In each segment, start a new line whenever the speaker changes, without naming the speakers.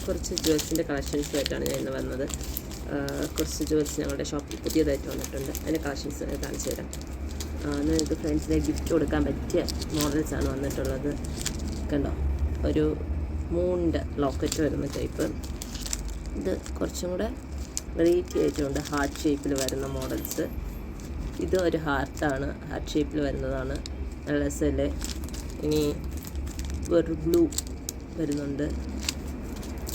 കുറച്ച് ജുവൽസിൻ്റെ കളക്ഷൻസുമായിട്ടാണ് ഞാൻ ഇന്ന് വന്നത്. കുറച്ച് ജുവൽസ് ഞങ്ങളുടെ ഷോപ്പിൽ പുതിയതായിട്ട് വന്നിട്ടുണ്ട്. അതിൻ്റെ കളക്ഷൻസ് കാണിച്ചു തരാം. നിങ്ങൾക്ക് ഫ്രണ്ട്സിനെ ഗിഫ്റ്റ് കൊടുക്കാൻ പറ്റിയ മോഡൽസാണ് വന്നിട്ടുള്ളത്. കണ്ടോ, ഒരു മൂണിൻ്റെ ലോക്കറ്റ് വരുന്ന ടൈപ്പ്. ഇത് കുറച്ചും കൂടെ വെറൈറ്റി ആയിട്ടുണ്ട്, ഹാർട്ട് ഷേപ്പിൽ വരുന്ന മോഡൽസ്. ഇത് ഒരു ഹാർട്ടാണ്, ഹാർട്ട് ഷേപ്പിൽ വരുന്നതാണ്, നല്ല രസമല്ലേ. ഇനി ഒരു ബ്ലൂ വരുന്നുണ്ട്.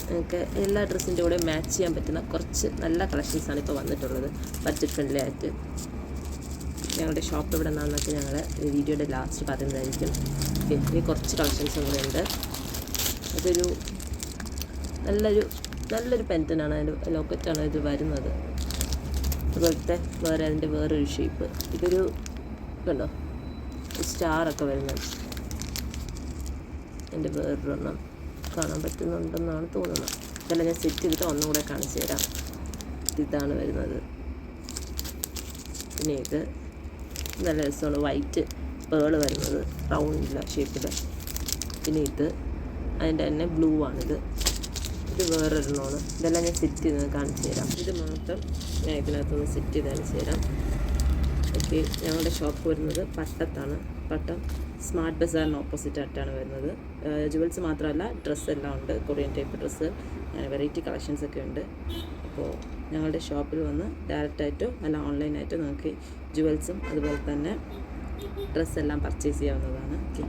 നിങ്ങൾക്ക് എല്ലാ ഡ്രസ്സിൻ്റെ കൂടെ മാച്ച് ചെയ്യാൻ പറ്റുന്ന കുറച്ച് നല്ല കളക്ഷൻസാണ് ഇപ്പോൾ വന്നിട്ടുള്ളത്, ബഡ്ജറ്റ് ഫ്രണ്ട്ലി ആയിട്ട്. ഞങ്ങളുടെ ഷോപ്പ് ഇവിടെ നിന്നൊക്കെ ഞങ്ങൾ വീഡിയോയുടെ ലാസ്റ്റ് പറയുന്നതായിരിക്കും. ഇനി കുറച്ച് കളക്ഷൻസും കൂടെ ഉണ്ട്. അതൊരു നല്ലൊരു പെൻറ്റനാണ്, അതിൻ്റെ ലോക്കറ്റാണ് ഇത് വരുന്നത്. അതുപോലത്തെ അതിൻ്റെ വേറൊരു ഷേപ്പ്. ഇതൊരു കണ്ടോ, സ്റ്റാറൊക്കെ വരുന്നത്. എൻ്റെ വേറൊരെണ്ണം കാണാൻ പറ്റുന്നുണ്ടെന്നാണ് തോന്നുന്നത്. ഇതെല്ലാം ഞാൻ സെറ്റ് ചെയ്തിട്ട് ഒന്നും കൂടെ കാണിച്ചു തരാം. ഇതാണ് വരുന്നത്. പിന്നെ ഇത് നല്ല രസമാണ്, വൈറ്റ് പേള് വരുന്നത്, റൗണ്ടില്ല ഷേപ്പിൽ. പിന്നെ ഇത് അതിൻ്റെ തന്നെ ബ്ലൂ ആണിത്. ഇത് വേറൊരെണ്ണമാണ്. ഇതെല്ലാം ഞാൻ സെറ്റ് ചെയ്ത് കാണിച്ചു തരാം. ഇത് മാത്രം ഞാൻ ഇതിനകത്തൊന്ന് സെറ്റ് ചെയ്ത് കാണിച്ചു തരാം. ഓക്കെ, ഞങ്ങളുടെ ഷോപ്പ് വരുന്നത് പട്ടത്താണ്. പട്ടം സ്മാർട്ട് ബസാറിന് ഓപ്പോസിറ്റ് ആയിട്ടാണ് വരുന്നത്. ജുവൽസ് മാത്രമല്ല, ഡ്രസ്സെല്ലാം ഉണ്ട്, കൊറിയൻ ടൈപ്പ് ഡ്രസ്സ്, അങ്ങനെ വെറൈറ്റി കളക്ഷൻസൊക്കെ ഉണ്ട്. അപ്പോൾ ഞങ്ങളുടെ ഷോപ്പിൽ വന്ന് ഡയറക്റ്റായിട്ടോ അല്ല ഓൺലൈനായിട്ടോ നിങ്ങൾക്ക് ജുവൽസും അതുപോലെ തന്നെ ഡ്രസ്സെല്ലാം പർച്ചേസ് ചെയ്യാവുന്നതാണ്. ഓക്കെ,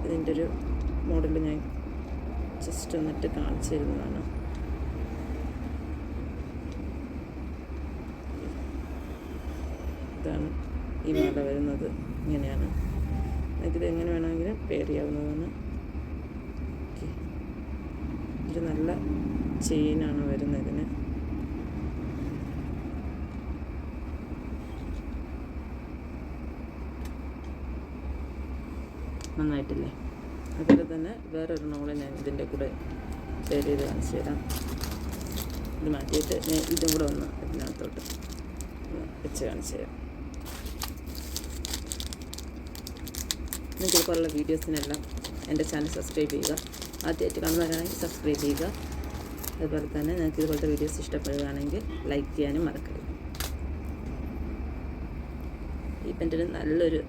ഇതിൻ്റെ ഒരു മോഡൽ ഞാൻ ജസ്റ്റ് ഒന്നിട്ട് കാണിച്ചു തരുന്നതാണ്. ഇതാണ് ഈ മാല വരുന്നത്. ഇങ്ങനെയാണ്. ഇതിൽ എങ്ങനെ വേണമെങ്കിലും പെയർ ചെയ്യാവുന്നതാണ്. ഓക്കെ, ഒരു നല്ല ചെയിനാണ് വരുന്നത്. ഇതിന് നന്നായിട്ടില്ലേ? അതുപോലെ തന്നെ വേറൊരു നോളെ ഞാൻ ഇതിൻ്റെ കൂടെ പെയർ ചെയ്ത് കാണിച്ചു തരാം. ഇത് മാറ്റിയിട്ട് ഞാൻ ഇതും കൂടെ ഒന്ന് ഇതിനകത്തോട്ട് വെച്ച് കാണിച്ചു തരാം. നിങ്ങൾക്ക് ഇതുപോലുള്ള വീഡിയോസിനെല്ലാം എൻ്റെ ചാനൽ സബ്സ്ക്രൈബ് ചെയ്യുക. ആദ്യമായിട്ട് കാണുന്നവരാണെങ്കിൽ സബ്സ്ക്രൈബ് ചെയ്യുക. അതുപോലെ തന്നെ നിങ്ങൾക്ക് ഇതുപോലത്തെ വീഡിയോസ് ഇഷ്ടപ്പെടുകയാണെങ്കിൽ ലൈക്ക് ചെയ്യാനും മറക്കരുത്. ഈ പെൻറ്റന് നല്ലൊരു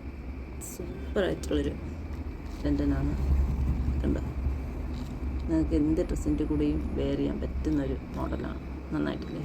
സൂപ്പറായിട്ടുള്ളൊരു പെൻറ്റനാണ്. കണ്ടോ, നിങ്ങൾക്ക് എന്ത് ഡ്രസ്സിൻ്റെ കൂടെയും വെയർ ചെയ്യാൻ പറ്റുന്നൊരു മോഡലാണ്. നന്നായിട്ടില്ലേ?